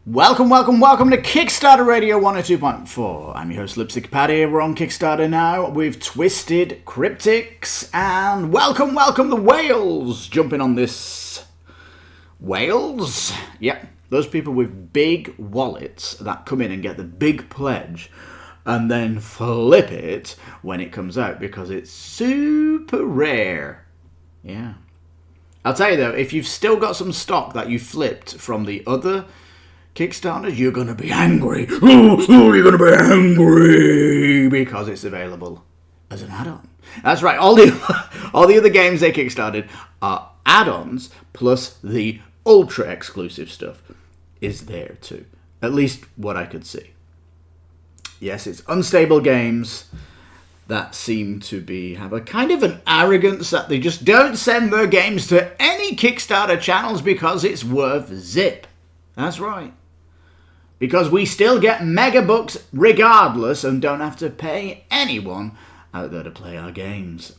Welcome to Kickstarter Radio 102.4. I'm your host, Lipstickpaddy. We're on Kickstarter now with Twisted Cryptics. And welcome the whales jumping on this. Whales? Yep, those people with big wallets that come in and get the big pledge and then flip it when it comes out because it's super rare. Yeah. I'll tell you though, if you've still got some stock that you flipped from the other Kickstarters, you're going to be angry. Oh, you're going to be angry because it's available as an add-on. That's right. All the other games they kickstarted are add-ons, plus the ultra exclusive stuff is there too. At least what I could see. Yes, it's unstable games that seem to have a kind of an arrogance that they just don't send their games to any Kickstarter channels because it's worth zip. That's right. Because we still get megabucks regardless and don't have to pay anyone out there to play our games.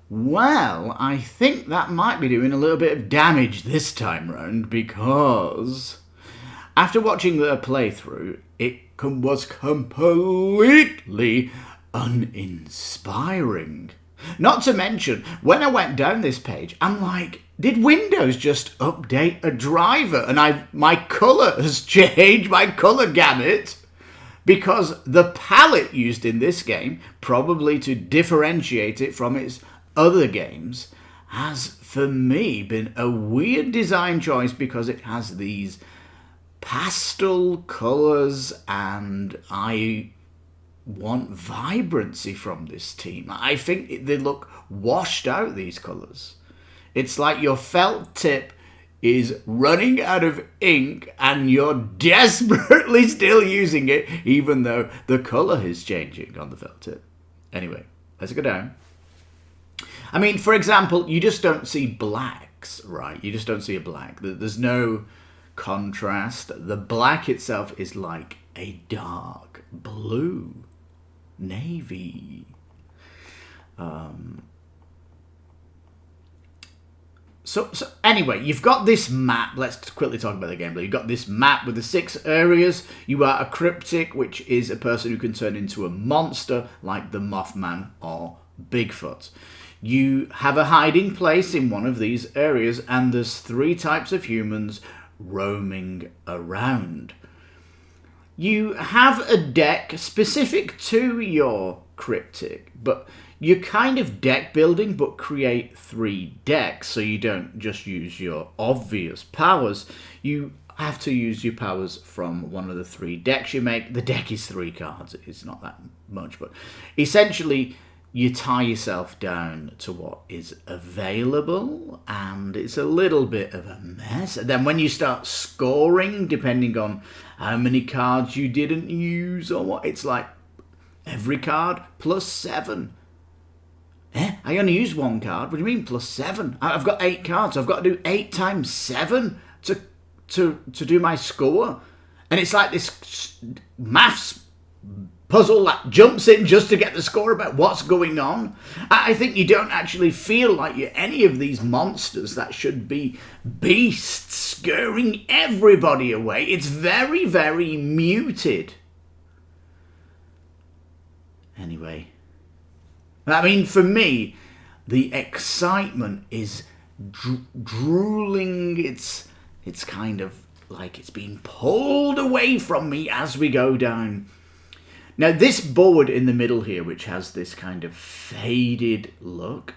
Well, I think that might be doing a little bit of damage this time round because after watching their playthrough, it was completely uninspiring. Not to mention, when I went down this page, I'm like, did Windows just update a driver and my colour has changed, my colour gamut? Because the palette used in this game, probably to differentiate it from its other games, has, for me, been a weird design choice because it has these pastel colours and I want vibrancy from this team. I think they look washed out, these colours. It's like your felt tip is running out of ink and you're desperately still using it even though the colour is changing on the felt tip. Anyway, let's go down. I mean, for example, you just don't see blacks, right? You just don't see a black. There's no contrast. The black itself is like a dark blue, navy. So anyway, you've got this map. Let's quickly talk about the gameplay. You've got this map with the 6 areas. You are a cryptic, which is a person who can turn into a monster like the Mothman or Bigfoot. You have a hiding place in one of these areas, and there's 3 types of humans roaming around. You have a deck specific to your cryptic, but you're kind of deck building, but create 3 decks, so you don't just use your obvious powers. You have to use your powers from one of the 3 decks you make. The deck is 3 cards. It's not that much, but essentially you tie yourself down to what is available, and it's a little bit of a mess. And then when you start scoring, depending on how many cards you didn't use or what, it's like every card plus 7. I only used 1 card. What do you mean plus 7? I've got 8 cards. I've got to do 8 times 7 to do my score. And it's like this maths puzzle that jumps in just to get the score about what's going on. I think you don't actually feel like you're any of these monsters that should be beasts scaring everybody away. It's very, very muted. Anyway, I mean, for me, the excitement is drooling. It's kind of like it's being pulled away from me as we go down. Now, this board in the middle here, which has this kind of faded look,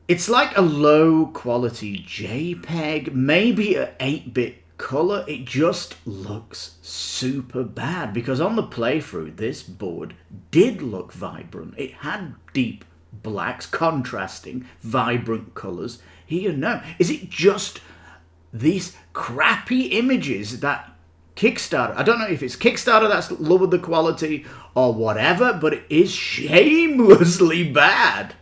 it's like a low-quality JPEG, maybe an 8-bit colour. It just looks super bad, because on the playthrough, this board did look vibrant. It had deep blacks, contrasting, vibrant colours. Here, no. Is it just these crappy images that Kickstarter, I don't know if it's Kickstarter that's lowered the quality or whatever, but it is shamelessly bad.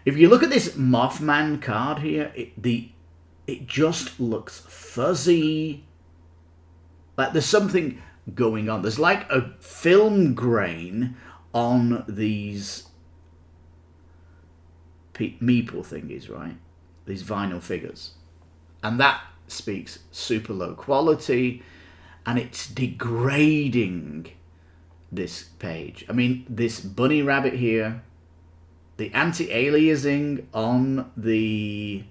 If you look at this Mothman card here, it just looks fuzzy. Like there's something going on. There's like a film grain on these meeple thingies, right? These vinyl figures. And that speaks super low quality, and it's degrading this page. I mean, this bunny rabbit here, the anti-aliasing on the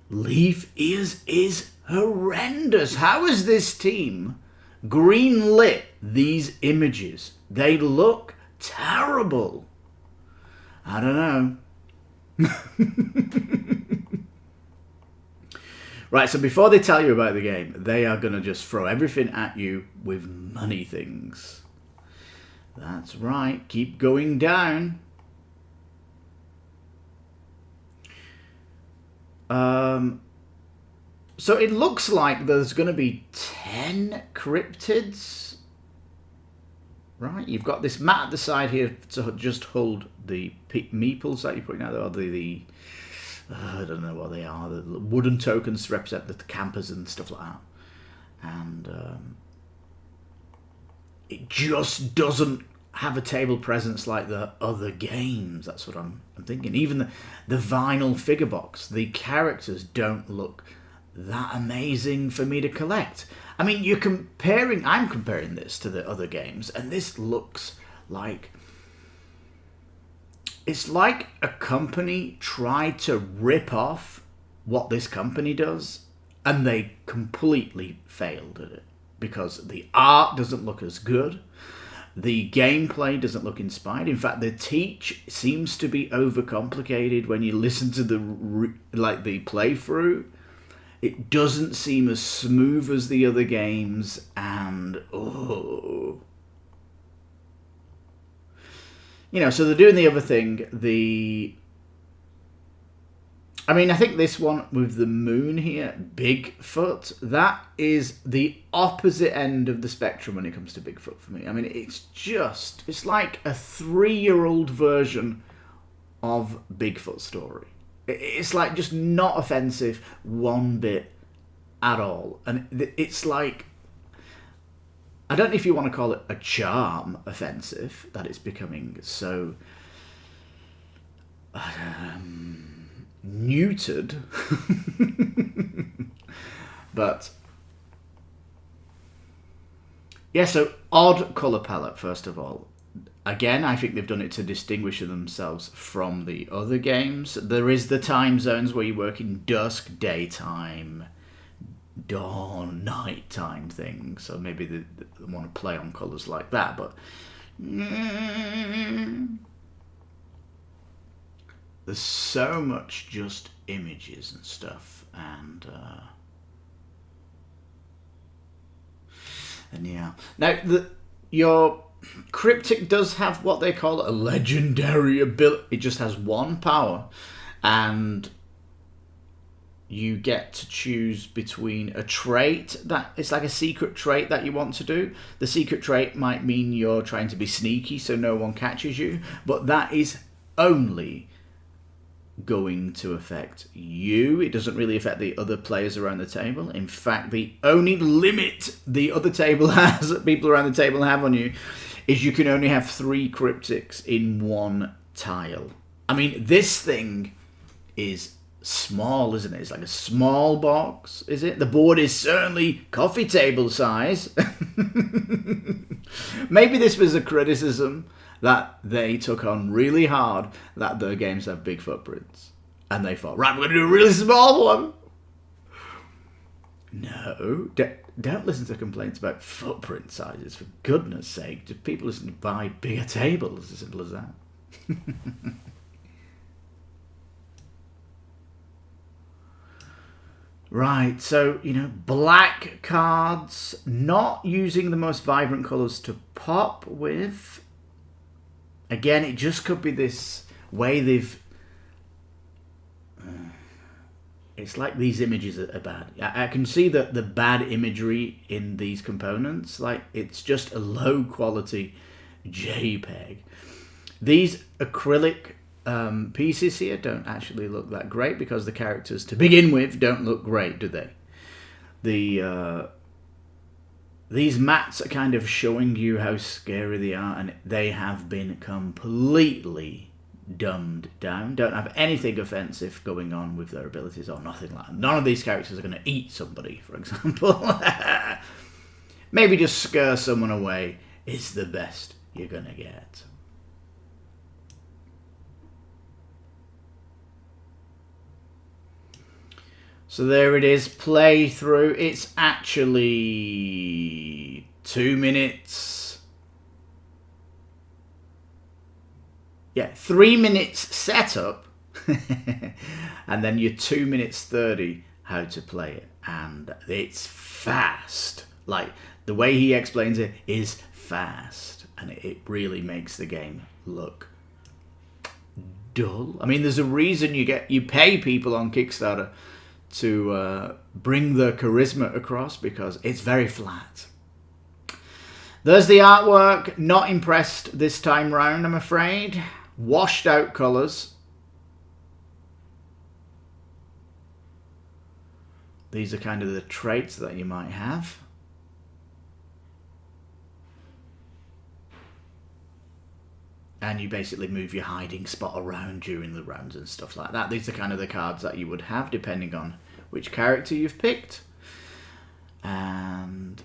leaf is horrendous. How has this team greenlit these images? They look terrible. I don't know. Right, so before they tell you about the game, they are going to just throw everything at you with money things. That's right, keep going down. So it looks like there's going to be 10 cryptids. Right, you've got this mat at the side here to just hold the meeples that you're putting out there, or the I don't know what they are, the wooden tokens to represent the campers and stuff like that. And it just doesn't have a table presence like the other games. That's what I'm thinking. Even the vinyl figure box, the characters don't look that amazing for me to collect. I mean, I'm comparing this to the other games, and this looks like, it's like a company tried to rip off what this company does, and they completely failed at it, because the art doesn't look as good, the gameplay doesn't look inspired. In fact, the teach seems to be overcomplicated when you listen to the playthrough. It doesn't seem as smooth as the other games, and so they're doing the other thing. I think this one with the moon here, Bigfoot, that is the opposite end of the spectrum when it comes to Bigfoot for me. I mean, it's like a 3-year-old version of Bigfoot story. It's like just not offensive one bit at all. And it's like, I don't know if you want to call it a charm offensive, that it's becoming so neutered. But yeah, so odd colour palette, first of all. Again, I think they've done it to distinguish themselves from the other games. There is the time zones where you work in dusk, daytime, dawn, nighttime thing. So maybe they want to play on colours like that. But there's so much just images and stuff. And yeah. Now, your Cryptic does have what they call a legendary ability. It just has one power, and you get to choose between a trait that it's like a secret trait that you want to do. The secret trait might mean you're trying to be sneaky so no one catches you, but that is only going to affect you. It doesn't really affect the other players around the table. In fact, the only limit the other table has, people around the table have on you, is you can only have 3 cryptics in one tile. I mean, this thing is small, isn't it? It's like a small box, is it? The board is certainly coffee table size. Maybe this was a criticism that they took on really hard, that their games have big footprints. And they thought, right, we're going to do a really small one. No, don't listen to complaints about footprint sizes, for goodness sake. Do people listen to buy bigger tables? As simple as that. Right, so, black cards, not using the most vibrant colours to pop with. Again, it just could be this way they've... it's like these images are bad. I can see that the bad imagery in these components. Like, it's just a low quality JPEG. These acrylic pieces here don't actually look that great, because the characters to begin with don't look great, do they? These mats are kind of showing you how scary they are, and they have been completely dumbed down, don't have anything offensive going on with their abilities or nothing like that. None of these characters are going to eat somebody, for example. Maybe just scare someone away is the best you're going to get. So there it is, playthrough. It's actually 2 minutes. Yeah, 3 minutes setup. And then your 2 minutes 30 how to play it. And it's fast. Like, the way he explains it is fast. And it really makes the game look dull. I mean, there's a reason you pay people on Kickstarter to bring the charisma across, because it's very flat. There's the artwork. Not impressed this time round, I'm afraid. Washed out colours. These are kind of the traits that you might have. And you basically move your hiding spot around during the rounds and stuff like that. These are kind of the cards that you would have depending on which character you've picked. And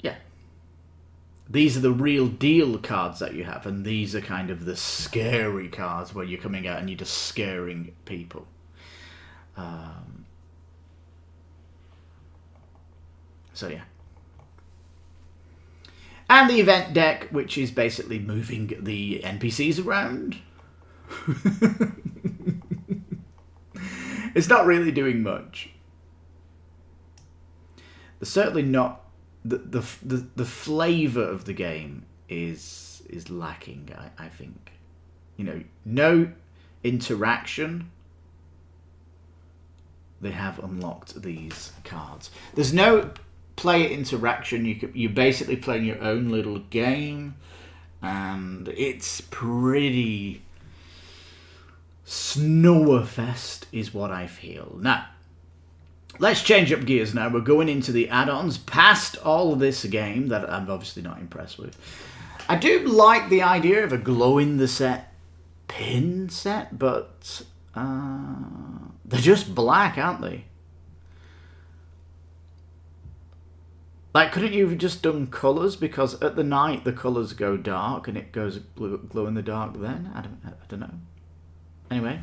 yeah, these are the real deal cards that you have, and these are kind of the scary cards where you're coming out and you're just scaring people. So yeah. And the event deck, which is basically moving the NPCs around. It's not really doing much. There's certainly not the flavour of the game is lacking. I think, no interaction. They have unlocked these cards. There's no player interaction. You're basically playing your own little game, and it's pretty snowfest is what I feel. Now, let's change up gears now. We're going into the add-ons, past all of this game that I'm obviously not impressed with. I do like the idea of a glow-in-the-set pin set, but they're just black, aren't they? Like, couldn't you have just done colours? Because at the night the colours go dark and it goes glow in the dark then? I don't know. Anyway.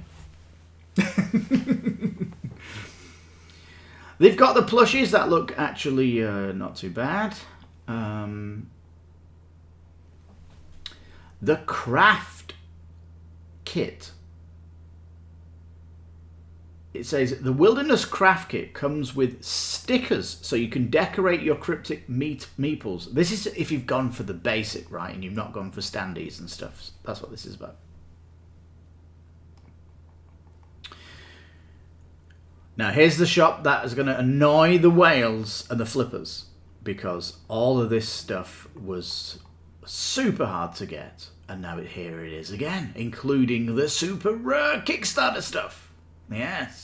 They've got the plushies that look actually not too bad. The craft kit. It says, the Wilderness Craft Kit comes with stickers so you can decorate your cryptic meeples. This is if you've gone for the basic, right, and you've not gone for standees and stuff. That's what this is about. Now, here's the shop that is going to annoy the whales and the flippers, because all of this stuff was super hard to get. And now here it is again, including the super rare Kickstarter stuff. Yes.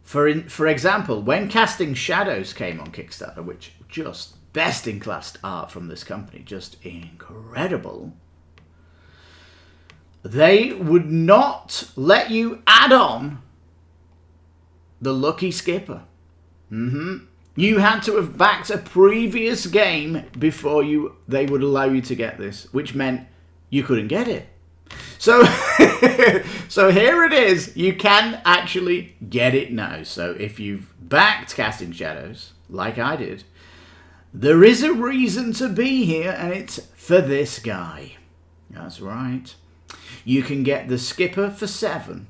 For example, when Casting Shadows came on Kickstarter, which just best-in-class art from this company, just incredible, they would not let you add on the Lucky Skipper. You had to have backed a previous game before they would allow you to get this, which meant you couldn't get it. So, so here it is. You can actually get it now. So if you've backed Casting Shadows, like I did, there is a reason to be here, and it's for this guy. That's right. You can get the Skipper for 7,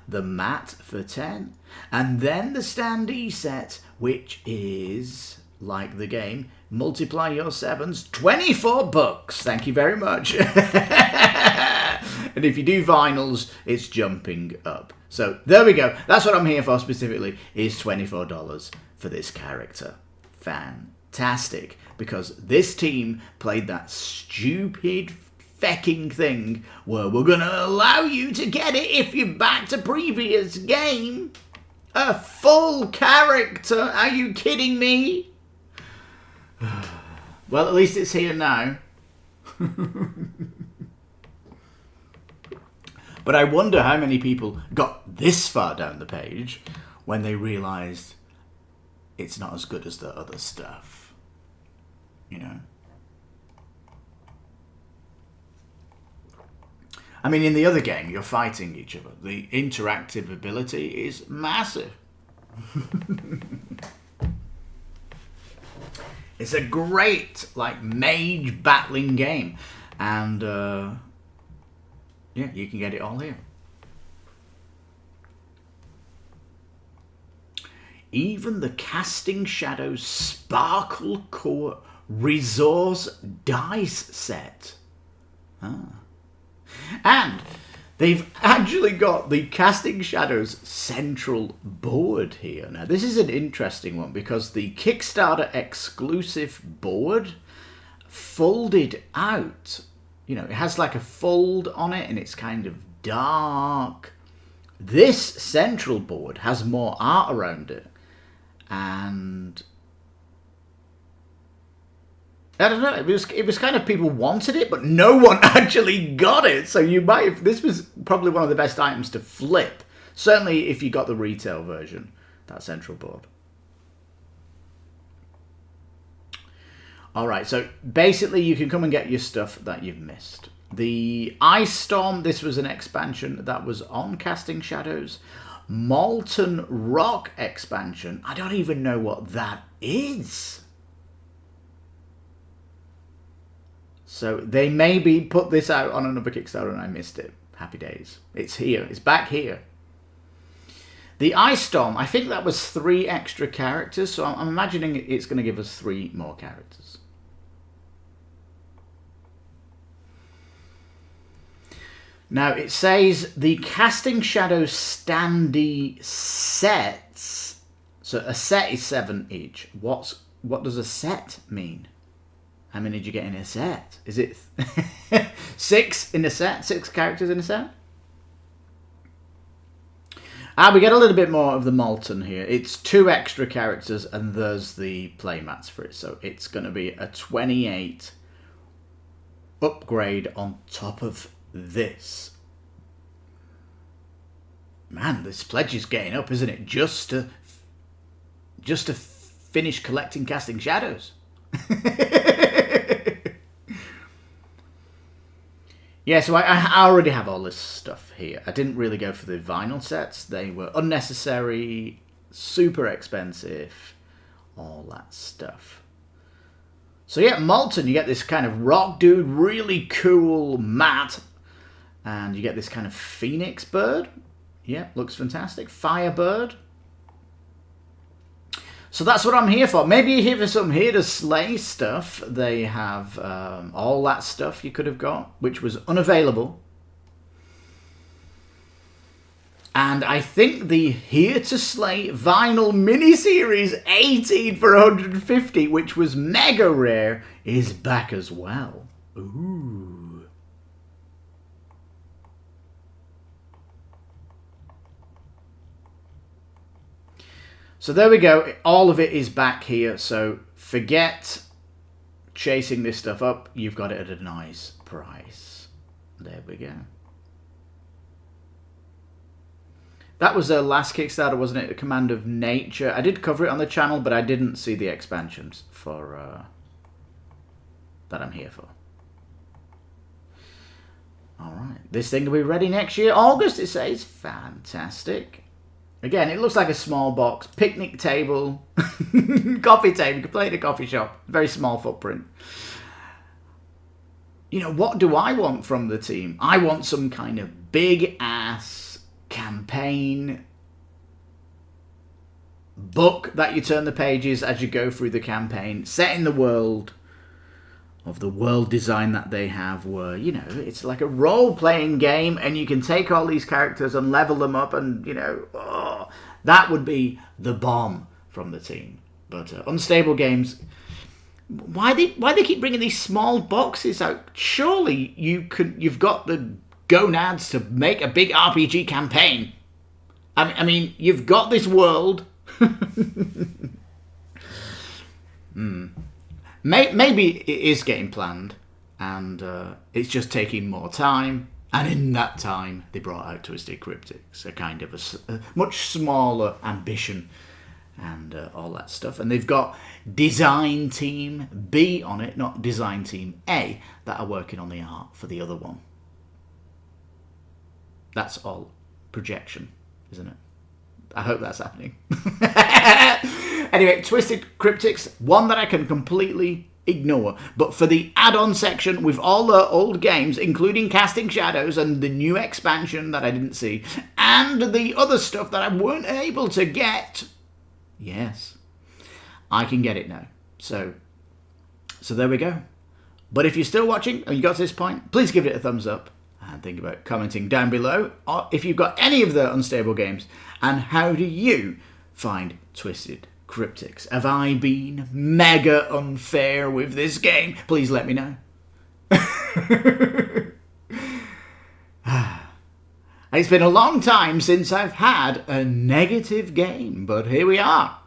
the Mat for 10, and then the Standee set, which is, like the game, multiply your 7s, $24. Thank you very much. And if you do vinyls, it's jumping up. So there we go. That's what I'm here for specifically, is $24 for this character. Fantastic. Because this team played that stupid fecking thing where we're going to allow you to get it if you backed a previous game. A full character? Are you kidding me? Well, at least it's here now. But I wonder how many people got this far down the page when they realised it's not as good as the other stuff. You know? I mean, in the other game, you're fighting each other. The interactive ability is massive. It's a great, like, mage battling game. And, yeah, you can get it all here. Even the Casting Shadows Sparkle Core Resource Dice Set. And they've actually got the Casting Shadows central board here. Now, this is an interesting one because the Kickstarter exclusive board folded out. You know, it has like a fold on it and it's kind of dark. This central board has more art around it. And I don't know, it was kind of people wanted it, but no one actually got it. So you might, this was probably one of the best items to flip. Certainly if you got the retail version, that central board. Alright, so basically you can come and get your stuff that you've missed. The Ice Storm, this was an expansion that was on Casting Shadows. Molten Rock expansion, I don't even know what that is. So they maybe put this out on another Kickstarter and I missed it. Happy days. It's here, it's back here. The Ice Storm, I think that was 3 extra characters, so I'm imagining it's going to give us 3 more characters. Now, it says the Casting Shadows standee sets. So a set is 7 each. What does a set mean? How many did you get in a set? Is it 6 in a set? 6 characters in a set? We get a little bit more of the Molten here. It's 2 extra characters and there's the playmats for it. So it's going to be a 28 upgrade on top of this. Man, this pledge is getting up, isn't it? Just to finish collecting Casting Shadows. Yeah, so I already have all this stuff here. I didn't really go for the vinyl sets. They were unnecessary, super expensive, all that stuff. So yeah, Molten, you get this kind of rock dude, really cool mat. And you get this kind of phoenix bird. Yeah, looks fantastic. Firebird. So that's what I'm here for. Maybe you're here for some here to slay stuff. They have all that stuff you could have got, which was unavailable. And I think the Here to Slay vinyl miniseries 18 for 150, which was mega rare, is back as well. Ooh. So there we go. All of it is back here. So forget chasing this stuff up. You've got it at a nice price. There we go. That was the last Kickstarter, wasn't it? A Command of Nature. I did cover it on the channel, but I didn't see the expansions for that I'm here for. All right. This thing will be ready next year. August, it says. Fantastic. Again, it looks like a small box. Picnic table. Coffee table. You can play in a coffee shop. Very small footprint. You know, what do I want from the team? I want some kind of big-ass campaign book that you turn the pages as you go through the campaign. Set in the world of the world design that they have, where, you know, it's like a role-playing game and you can take all these characters and level them up and, you know, oh, that would be the bomb from the team. But Unstable Games, why they keep bringing these small boxes out? Surely you've got the gonads to make a big RPG campaign. I mean, you've got this world. Maybe it is getting planned, and it's just taking more time. And in that time, they brought out Twisted Cryptics, a kind of a much smaller ambition and all that stuff. And they've got Design Team B on it, not Design Team A, that are working on the art for the other one. That's all projection, isn't it? I hope that's happening. Anyway, Twisted Cryptics, one that I can completely ignore. But for the add-on section with all the old games, including Casting Shadows and the new expansion that I didn't see, and the other stuff that I weren't able to get, yes, I can get it now. So there we go. But if you're still watching and you got to this point, please give it a thumbs up and think about commenting down below if you've got any of the unstable games, and how do you find Twisted Cryptics? Have I been mega unfair with this game? Please let me know. It's been a long time since I've had a negative game, but here we are.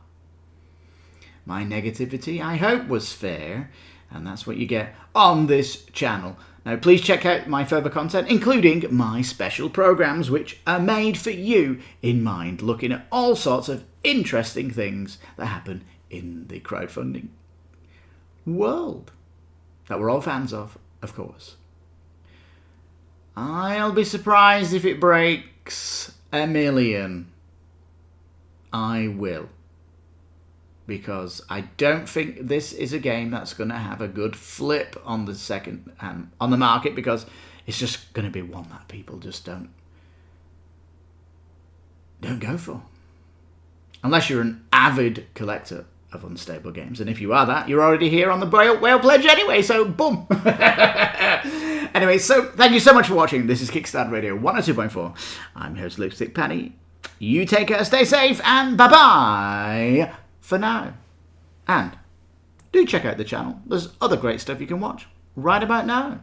My negativity, I hope, was fair, and that's what you get on this channel. Now, please check out my further content, including my special programs, which are made for you in mind, looking at all sorts of interesting things that happen in the crowdfunding world that we're all fans of course. I'll be surprised if it breaks 1 million. I will. Because I don't think this is a game that's going to have a good flip on the second on the market, because it's just going to be one that people just don't go for. Unless you're an avid collector of unstable games. And if you are that, you're already here on the Whale Pledge anyway, so boom. Anyway, so thank you so much for watching. This is Kickstarter Radio 102.4. I'm your host, Lipstickpaddy. You take care, stay safe, and bye-bye for now. And do check out the channel. There's other great stuff you can watch right about now.